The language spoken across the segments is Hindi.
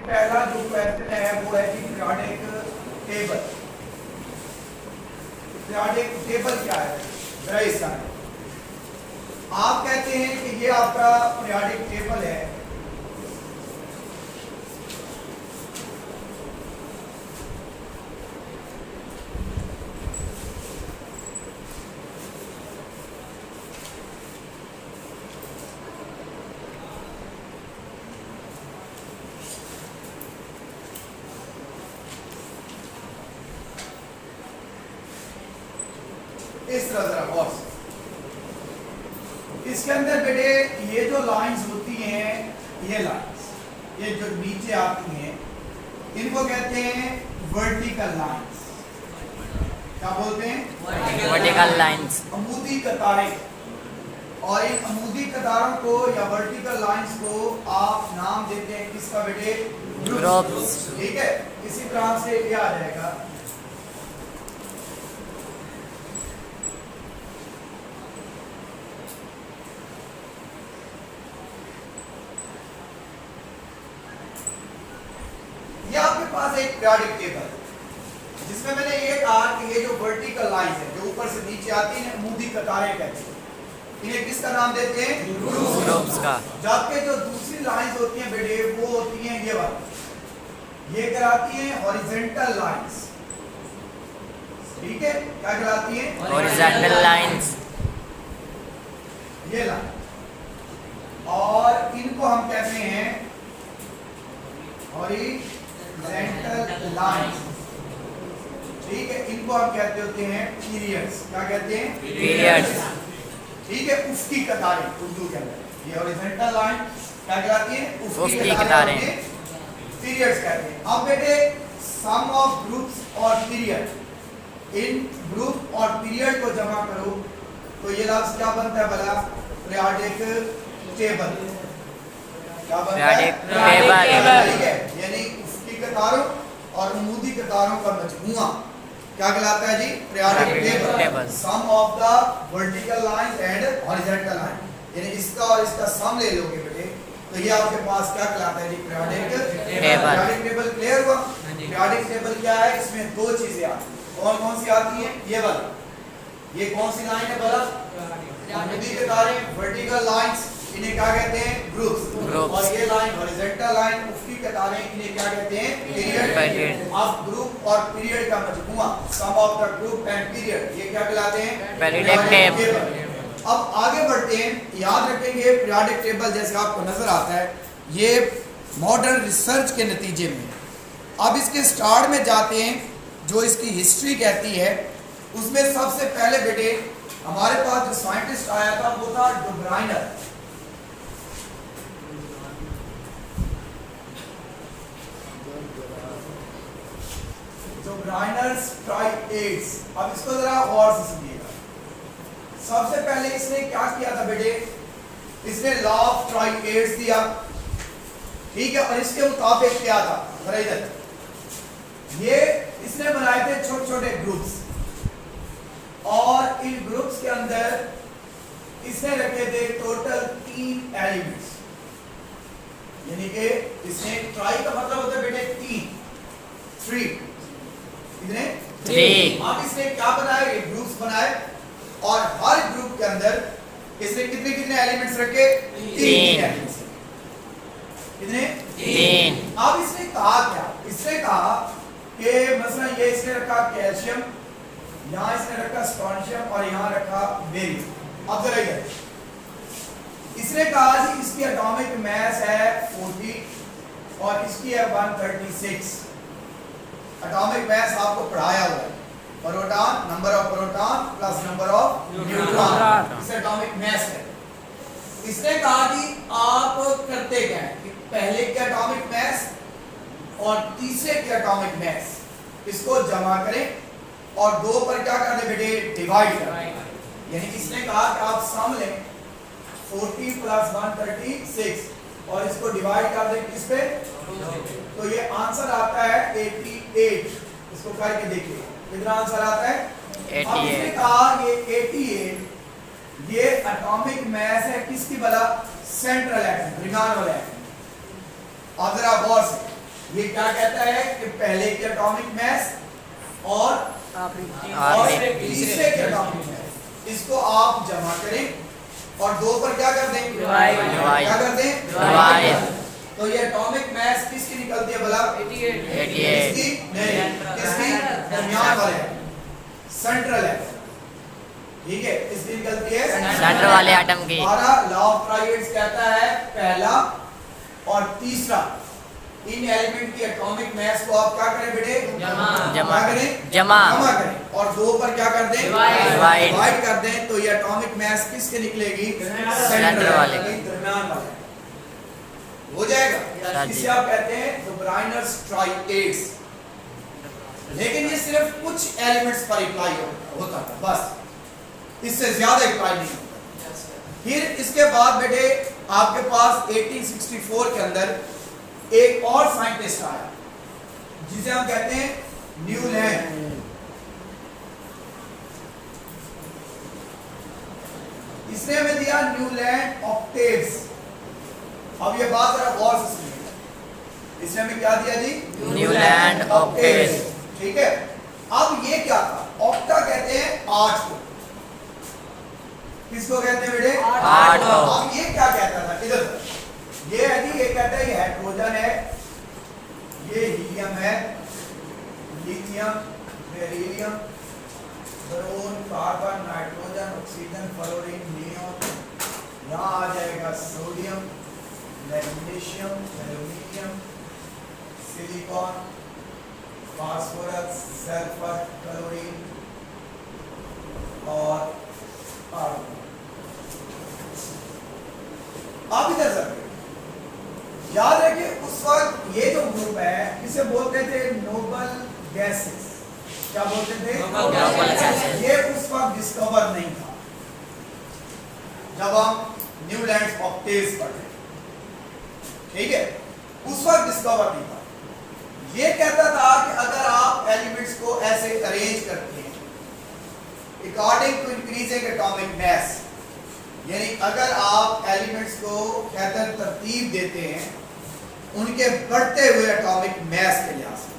पहला जो क्वेश्चन है वो है कि पीरियोडिक टेबल। पीरियोडिक टेबल क्या है? जरा इसका आप कहते हैं कि ये आपका पीरियोडिक टेबल है। इस तरह जरा गौर से, इसके अंदर बेटे ये जो लाइंस होती हैं, ये लाइंस ये जो नीचे आती हैं इनको कहते हैं वर्टिकल लाइंस। क्या बोलते हैं? Vertical lines. अमूदी कतारें। और इन अमूदी कतारों को या वर्टिकल लाइंस को आप नाम देते हैं किसका बेटे? ग्रुप्स। ठीक है, इसी तरह से ये आ जाएगा पास एक पीरियोडिक टेबल जिसमें मैंने ये कहा कि ये जो वर्टिकल लाइंस है जो ऊपर से नीचे आती है अमूदी कतारें कहते हैं, इन्हें किसका नाम देते हैं? ग्रुप्स का। जबकि जो दूसरी लाइंस होती हैं बेटे वो होती हैं ये वाली, ये कहलाती हैं हॉरिजॉन्टल लाइंस। ठीक है, क्या कहलाती हैं? Horizontal lines. ये लाइन, और इनको हम कहते हैं हॉरिजॉन्टल लाइंस। ठीक है, इनको हम कहते होते हैं पीरियड्स। क्या कहते हैं? पीरियड्स। ठीक है, उसकी कतारें उर्दू के अंदर ये हॉरिजॉन्टल लाइन क्या कहलाती है? उसकी कतारें पीरियड्स कहते हैं। अब बेटे सम ऑफ ग्रुप्स और पीरियड, इन ग्रुप और पीरियड को जमा करो तो ये लफ्ज क्या बनता है भला? Periodic table. क्या बनता है? Periodic table. ठीक है, यानी उसकी कतारों और अमूदी कतारों का मजमूआ क्या कहलाता है जी? Periodic table. Sum of the vertical lines and horizontal line, यानी इसका और इसका सम ले लोगे बेटे तो ये आपके पास क्या कहलाता है जी? Periodic table. Periodic table clear हुआ? पीरियोडिक टेबल क्या है? इसमें दो चीजें आती हैं। कौन कौन सी आती हैं? ये वाली, ये कौन सी लाइन है भला? अमूदी कतारें, वर्टिकल लाइंस, इन्हें क्या कहते हैं? ग्रुप्स। और ये लाइन हॉरिजॉन्टल लाइन, उसकी कतारें, इन्हें क्या कहते हैं? पीरियड। अब ग्रुप और पीरियड का मजमूआ, sum of the group and period, ये क्या कहलाते हैं? Periodic table. अब आगे बढ़ते हैं, याद रखेंगे पीरियोडिक टेबल जैसे आपको नजर आता है ये मॉडर्न रिसर्च के नतीजे में। अब इसके स्टार्ट में जाते हैं, जो इसकी हिस्ट्री कहती है उसमें सबसे पहले बेटे हमारे पास जो साइंटिस्ट आया था वो था डुब्राइनर। डुब्राइनर्स ट्राइएड्स। अब इसको जरा गौर से सुनिएगा। सबसे पहले इसने क्या किया था बेटे? इसने लॉ ऑफ ट्राइएड्स दिया। ठीक है, और इसके मुताबिक क्या था? जरा इधर, ये इसने बनाए थे छोटे छोटे ग्रुप्स, और इन ग्रुप्स के अंदर इसने रखे थे टोटल 3 एलिमेंट्स। यानी कि इसने ट्राई का मतलब होता है बेटे 3 कितने? 3। अब इसने क्या बनाया? ये ग्रुप्स बनाए, और हर ग्रुप के अंदर इसने कितने कितने एलिमेंट्स रखे? 3 एलिमेंट्स। कितने? 3। अब इसने कहा क्या? इसने कहा कि मसलन ये इसने रखा कैल्शियम, यहाँ इसने रखा स्ट्रोंशियम, और यहाँ रखा बेरियम। अब जरा इधर इसने कहा जी इसकी एटॉमिक मास है 40 और इसकी है 136। एटॉमिक मास आपको पढ़ाया हुआ है, proton, number of proton plus number of neutron, इस एटॉमिक मास है। इसने कहा जी आप करते क्या है कि पहले के एटॉमिक मास और तीसरे के एटॉमिक मास इसको जमा करें और 2 पर क्या कर दे बेटे? डिवाइड कर दें। यानी इसने कहा कि आप सम लें 40 प्लस 136 और इसको डिवाइड कर दें किस पे? तो ये आंसर आता है 88। इसको करके देखिए कितना आंसर आता है? 88। इसने कहा ये 88 ये एटॉमिक मास है किसकी भला? सेंट्रल एटम, रिंगान वाला एटम। अब जरा गौर से ये क्या कहता है कि पहले की एटॉमिक मास और तीसरे के एटॉमिक मास, इसको आप जमा करें और 2 पर क्या कर दें, क्या कर दें, डिवाइड। तो ये एटॉमिक मास किसकी निकलती है भला, 88। इसकी नहीं, किसकी, दरमियान वाले सेंट्रल है, ठीक है, इसकी निकलती है सेंटर वाले एटम की। हमारा लॉ ऑफ ट्राइएड्स कहता है पहला और तीसरा इन एलिमेंट की एटॉमिक मास को आप क्या करें बेटे, जमा करें, जमा करें और 2 पर क्या कर दें, डिवाइड कर दें, तो ये एटॉमिक मास किसके निकलेगी, सेंटर वाले की। दरमियान वाले हो जाएगा। हाँ जी। इसे आप कहते हैं द ब्राइनर्स ट्राइएड्स। लेकिन ये सिर्फ कुछ एलिमेंट्स पर अप्लाई होता था, बस इससे ज्यादा अप्लाई नहीं होता। फिर इसके बाद बेटे आपके पास 1864 के अंदर एक और साइंटिस्ट आया जिसे हम कहते हैं न्यूलैंड। इसने हमें दिया न्यूलैंड ऑक्टेव्स। अब ये बात जरा गौर से सुनिए, इसने हमें क्या दिया जी, न्यूलैंड ऑक्टेव्स। ठीक है, अब ये क्या था, ऑक्टा कहते हैं 8 को, किसको कहते हैं बेटे, 8 को। अब ये क्या कहता था, इधर ये है जी, ये कहता है ये हाइड्रोजन है, ये हीलियम है, lithium, beryllium, boron, carbon, nitrogen, oxygen, fluorine, neon, यहाँ आ जाएगा sodium, magnesium, aluminium, silicon, phosphorus, sulphur, chlorine और कार्बन। आप इधर सर याद रखिए, उस वक्त ये जो ग्रुप है इसे बोलते थे नोबल गैसेस। क्या बोलते थे, नोबल गैसेस। ये उस वक्त डिस्कवर नहीं था जब हम न्यूलैंड ऑक्टेव्स पढ़ रहे, ठीक है, उस वक्त डिस्कवर नहीं था। ये कहता था कि अगर आप एलिमेंट्स को ऐसे अरेंज करते हैं according to increasing atomic mass, यानी अगर आप एलिमेंट्स को कहते हैं तरतीब देते हैं उनके बढ़ते हुए एटॉमिक मास के लिहाज से,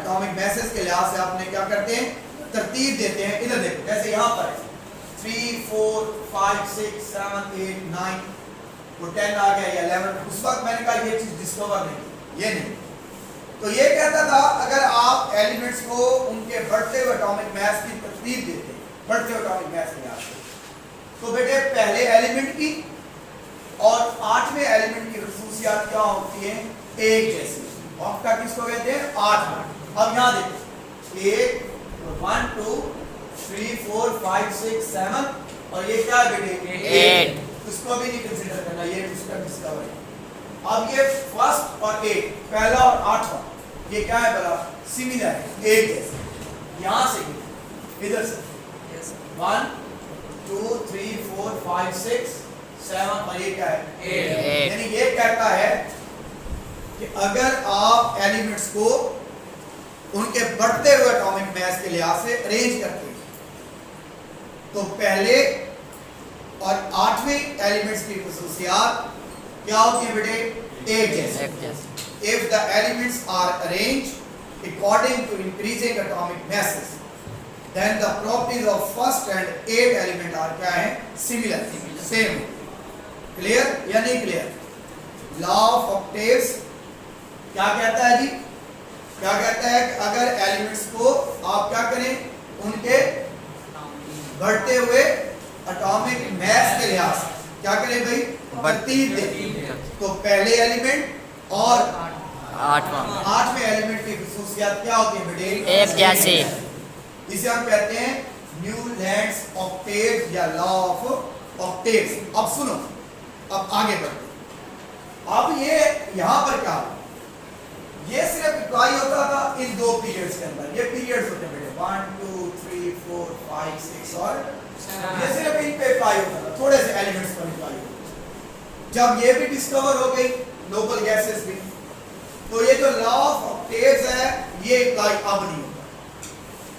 एटॉमिक मासेस के लिहाज से आपने क्या करते हैं, तरतीब देते हैं। इधर देखो, जैसे यहाँ पर 3 4 5 6 7 8 9, वो 10 आ गया या 11। उस वक्त मैंने कहा ये चीज डिस्कवर नहीं, ये नहीं। तो ये कहता था अगर आप एलिमेंट्स को उनके बढ़ते हुए एटॉमिक मास की तरतीब देते हैं, बढ़ते हुए एटॉमिक मास के लिहाज से, तो बेटे पहले एलिमेंट की और 8वें एलिमेंट की खसूसियात क्या होती है, एक जैसी। ऑक्टा किसको कहते हैं, 8। अब यहाँ देखो 1 2 3 4 5 6 7 और ये क्या है बेटे, 8। इसको भी नहीं कंसीडर करना, ये इसका डिस्कवर है। अब ये फर्स्ट और 1, पहला और 8वां, ये क्या है बड़ा सिमिलर है, एक जैसे। यहाँ से इधर से 1 2 3 4 5 6 7 और ये क्या है, 8। यानी ये कहता है कि अगर आप एलिमेंट्स को उनके बढ़ते हुए एटॉमिक मास के लिहाज से अरेंज करते हैं तो पहले और 8वें एलिमेंट्स की खसूसियात क्या होती है बेटे, एक जैसे। If the elements are arranged according to increasing atomic masses, then the properties of first and 8th element are क्या है, similar, same। क्लियर या नहीं क्लियर? लॉ ऑफ ऑक्टेव्स क्या कहता है जी, क्या कहता है कि अगर एलिमेंट्स को आप क्या करें, उनके बढ़ते हुए एटॉमिक मास के लिहाज से क्या करें भाई, तरतीब दें, तो पहले एलिमेंट और 8वें एलिमेंट की खसूसियात क्या होती है बेटे, एक जैसे। इसे हम कहते हैं न्यूलैंड्स ऑक्टेव्स या लॉ ऑफ ऑक्टेव्स। अब सुनो, अब आगे बढ़ते। अब ये यहाँ पर क्या, ये सिर्फ अप्लाई होता था इन 2 पीरियड्स के अंदर। ये पीरियड्स होते हैं बेटे 1 2 3 4 5 6 और ये सिर्फ इन पे अप्लाई होता था, थोड़े से एलिमेंट्स पर अप्लाई होता था। जब ये भी डिस्कवर हो गई नोबल गैसेस भी, तो ये जो लॉ ऑफ ऑक्टेव्स है ये अप्लाई अब नहीं होता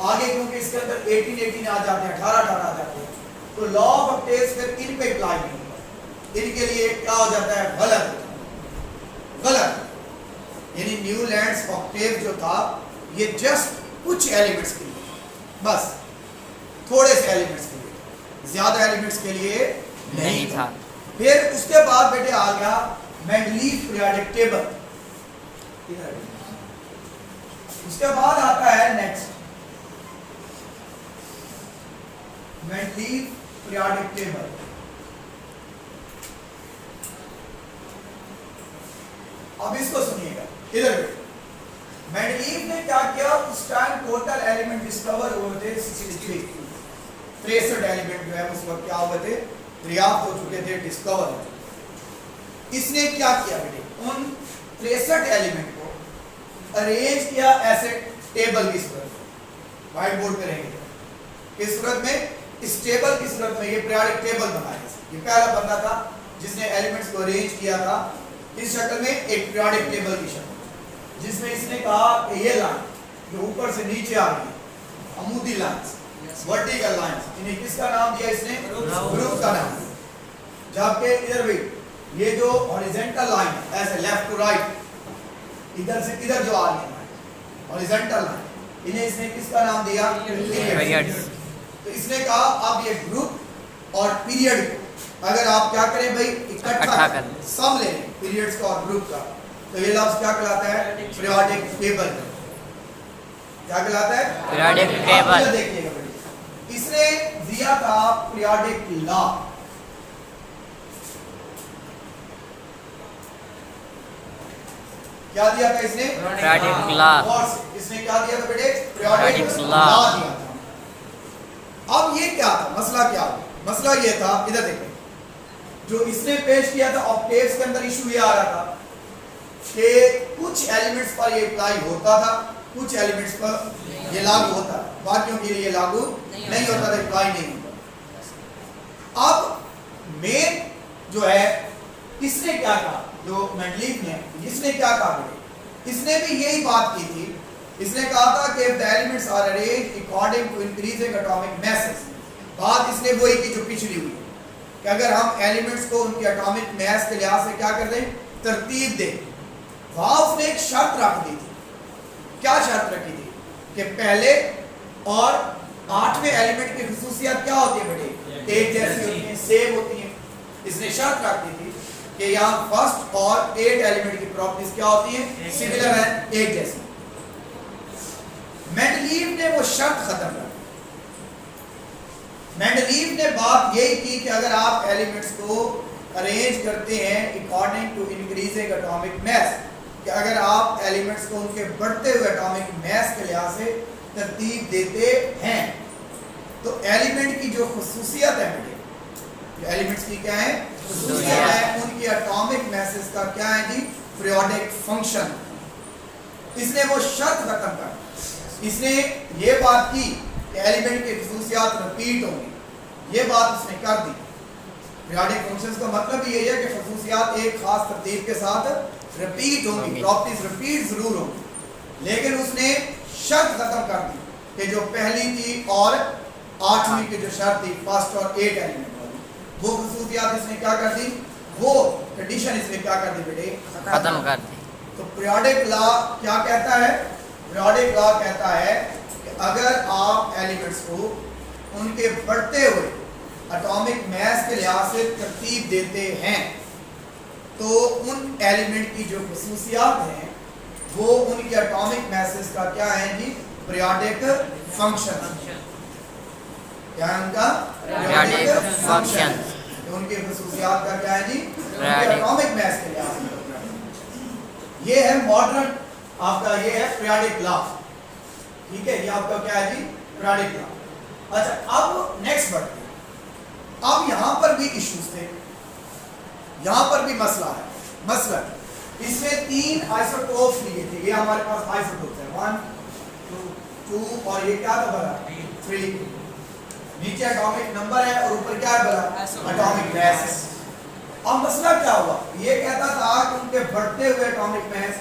आगे, क्योंकि इसके अंदर 18 आ जाते हैं, 18 आ जाते हैं, तो लॉ ऑफ ऑक्टेव्स फिर इन पे अप्लाई नहीं होता। इनके लिए क्या हो जाता है, गलत। यानी न्यूलैंड्स ऑक्टेव जो था ये जस्ट कुछ एलिमेंट्स के लिए, बस थोड़े से एलिमेंट्स के लिए, ज्यादा एलिमेंट्स के लिए नहीं था। फिर उसके बाद बेटे आ गया मेंडलीव पीरियोडिक टेबल। उसके बाद आता है नेक्स्ट मेंडलीव पीरियोडिक टेबल। अब इसको सुनिएगा इधर। मेंडलीव ने क्या किया, उस टाइम टोटल एलिमेंट डिस्कवर हुए थे 63, 63 एलिमेंट जो है उस वक्त क्या हुए थे, पर्याप्त हो चुके थे, डिस्कवर हो चुके। इसने क्या किया बेटे, उन 63 एलिमेंट को अरेंज किया ऐसे टेबल की सूरत में, व्हाइट बोर्ड पे रहेंगे किस सूरत में, इस टेबल की सूरत में। ये पीरियोडिक टेबल बनाया। ये पहला बंदा था जिसने एलिमेंट्स को अरेंज किया था इस शक्ल में, एक पीरियोडिक टेबल की शक्ल, जिसमें इसने कहा कि ये लाइन जो ऊपर से नीचे आ रही है, अमूदी लाइंस, वर्टिकल लाइंस, इन्हें किसका नाम दिया इसने, ग्रुप का नाम। जबकि इधर भी ये जो हॉरिजॉन्टल लाइन है ऐसे लेफ्ट टू राइट, इधर से इधर जो आ रही है हॉरिजॉन्टल लाइन, इन्हें इसने किसका नाम दिया, पीरियड्स। तो इसने कहा अब ये ग्रुप और पीरियड को अगर आप क्या करें भाई, इकट्ठा कर सम ले लें पीरियड्स का और ग्रुप का, तो ये लफ्ज क्या कहलाता है, पीरियोडिक टेबल। क्या कहलाता है, पीरियोडिक टेबल। देखिएगा बेटे, इसने दिया था पीरियोडिक लॉ। क्या दिया था इसने, पीरियोडिक लॉ। इसने क्या दिया था बेटे, पीरियोडिक लॉ दिया था। अब ये क्या था, मसला क्या हुआ, मसला ये था, इधर देखिए, जो इसने पेश किया था ऑक्टेव्स के अंदर इशू ये आ रहा था कि कुछ एलिमेंट्स पर ये अप्लाई होता था, कुछ एलिमेंट्स पर ये लागू होता, बाकियों के लिए ये लागू नहीं होता था, अप्लाई नहीं होता। अब मेन जो है इसने क्या कहा, जो मेंडलीव ने, इसने क्या कहा, इसने भी यही बात की थी। इसने कहा था कि the elements are arranged according to increasing atomic masses. बात इसने वही की जो पिछली हुई कि अगर हम एलिमेंट्स को उनके एटॉमिक मैस के लिहाज से क्या कर दें, तरतीब दें। वहां उसने एक शर्त रख दी थी। क्या शर्त रखी थी कि पहले और 8वें एलिमेंट की खुसूसियत क्या होती है बेटे, एक जैसी होती है, सेम होती है। इसने शर्त रख दी थी कि यहाँ फर्स्ट और 8 एलिमेंट की प्रॉपर्टीज क्या होती है, सिमिलर है, एक जैसी। मेंडलीव ने वो शर्त खत्म कर दी। मेंडलीव ने बात यही की कि अगर आप एलिमेंट्स को अरेंज करते हैं according to increasing atomic mass, कि अगर आप एलिमेंट्स को उनके बढ़ते हुए एटॉमिक मैस के लिहाज से तरतीब देते हैं, तो एलिमेंट की जो खुसूसियत है बेटे, जो एलिमेंट्स की क्या है खुसूसियत है, उनकी एटॉमिक मैसेस का क्या है जी, पीरियोडिक फंक्शन। इसने वो शर्त खत्म कर, इसने ये बात की कि एलिमेंट की खुसूसियात रिपीट होंगी, ये बात उसने कर दी। पीरियोडिक फंक्शंस का मतलब ये है कि खुसूसियात एक खास तरतीब के साथ रिपीट होंगी, प्रॉपर्टीज रिपीट जरूर होंगी, लेकिन उसने शर्त खत्म कर दी कि जो पहली थी और 8वीं की जो शर्त थी, फर्स्ट और 8 एलिमेंट वाली, वो खुसूसियात इसने क्या कर दी, वो कंडीशन इसने क्या कर दी बेटे, खत्म कर दी। तो पीरियोडिक लॉ क्या कहता है, पीरियोडिक लॉ कहता है कि अगर आप एलिमेंट्स को उनके बढ़ते हुए एटॉमिक मैस के लिहाज से तरतीब देते हैं, तो उन एलिमेंट की जो खुसूसियात हैं वो उनके एटॉमिक मैसेस का क्या है जी, पीरियोडिक फंक्शन। क्या है उनका, पीरियोडिक फंक्शन। उनके खुसूसियात का क्या है जी, एटॉमिक मैस के लिहाज से। ये है मॉडर्न आपका, ये है पीरियोडिक लॉ। ठीक है, ये आपका क्या है जी, पीरियोडिक लॉ। अच्छा, अब नेक्स्ट बढ़ते हैं। अब यहां पर भी इश्यूज थे, यहां पर भी मसला है। मसलन इसमें 3 आइसोटोप्स लिए थे, ये हमारे पास आइसोटोप्स है 1 2 और ये क्या था बड़ा 3। नीचे एटॉमिक नंबर है और ऊपर क्या है बड़ा, एटॉमिक मैस। अब मसला क्या हुआ, ये कहता था कि उनके बढ़ते हुए atomic mass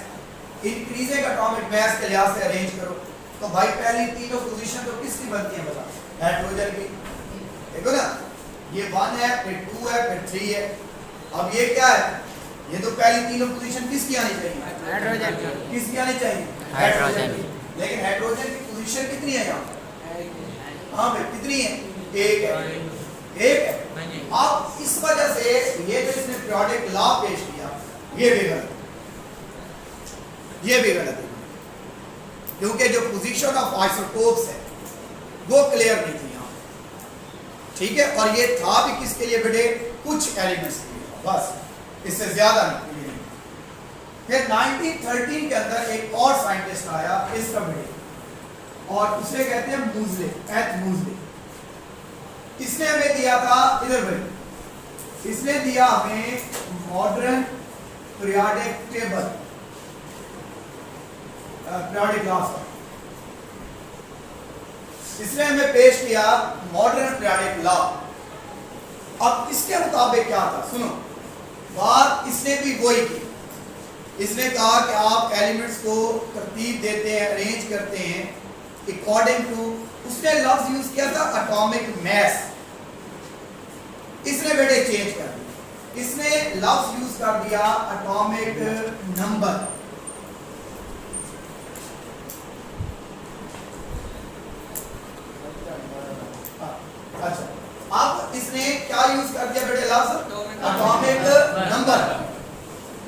increasing atomic mess के लिहाज से अरेंज करो। तो भाई पहली तीनों पोजीशन तो किसकी बनती है बता, हाइड्रोजन की। देखो ना, ये 1 है, फिर 2 है, फिर 3 है। अब ये क्या है, ये तो पहली तीनों पोजीशन किसकी आनी चाहिए, हाइड्रोजन किसकी आनी चाहिए? हाइड्रोजन। लेकिन हाइड्रोजन की पोजीशन कितनी है यहाँ? हाँ भाई कितनी है? एक है, एक है। अब इस वजह से ये जो इसने पीरियोडिक लॉ पेश किया ये भी गलत, ये भी गलत है, क्योंकि जो पोजीशन ऑफ आइसोटोप्स है वो क्लियर नहीं थी यहाँ, ठीक है। और ये था भी किसके लिए बेटे? कुछ एलिमेंट्स के लिए, बस इससे ज्यादा नहीं। फिर 1913 के अंदर एक और साइंटिस्ट आया इसका बेटे, और उसे कहते हैं मूजले, एच मूजले। इसने हमें दिया था, इधर भाई, इसने दिया हमें modern periodic table, periodic laws. इसने हमें पेश किया मॉडर्न पीरियोडिक लॉ। अब इसके मुताबिक क्या था, सुनो बात इसने भी वही की। इसने कहा कि आप एलिमेंट्स को तरतीब देते हैं, अरेंज करते हैं अकॉर्डिंग टू, उसने लफ्ज यूज किया था एटॉमिक मास। इसने बेटे चेंज कर दिया, इसने लफ्ज यूज कर दिया एटॉमिक नंबर। अच्छा, अब इसने क्या यूज कर दिया बेटे लफ्ज? एटॉमिक नंबर,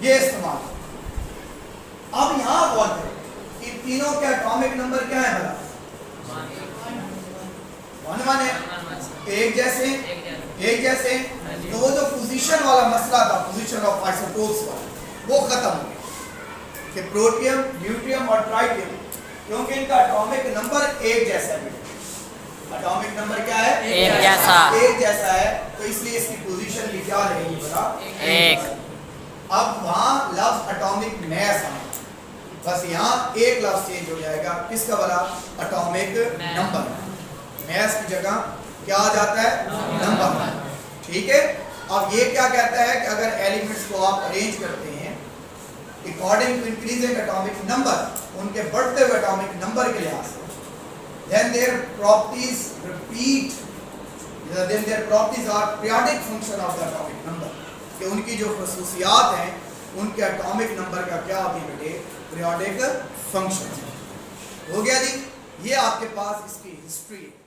ये इस्तेमाल। अब यहां गौर करें कि तीनों के एटॉमिक नंबर क्या है भला? 1 है, एक जैसे, एक जैसे। तो वो जो पोजीशन वाला मसला था, पोजीशन ऑफ आइसोटोप्स वाला, वो खत्म हो गया कि प्रोटियम, ड्यूटियम और ट्राइटियम, क्योंकि इनका एटॉमिक नंबर एक जैसा है। एटॉमिक नंबर क्या है? एक जैसा, एक जैसा है, तो इसलिए इसकी पोजीशन भी क्या रहेगी बता? एक। अब वहां लफ्ज एटॉमिक मास आया, बस यहाँ एक लफ्ज चेंज हो जाएगा, किसका वाला? Atomic number. मास की जगह क्या आ जाता है? नंबर, ठीक है। अब ये क्या कहता है कि अगर एलिमेंट्स को आप अरेंज करते हैं according to increasing atomic number, उनके बढ़ते हुए एटॉमिक नंबर के लिहाज से, then their properties repeat, then their properties are periodic function of the atomic number, कि उनकी जो खसूसियात हैं उनके एटॉमिक नंबर का क्या होती है बेटे? Periodic function. हो गया जी, ये आपके पास इसकी हिस्ट्री है।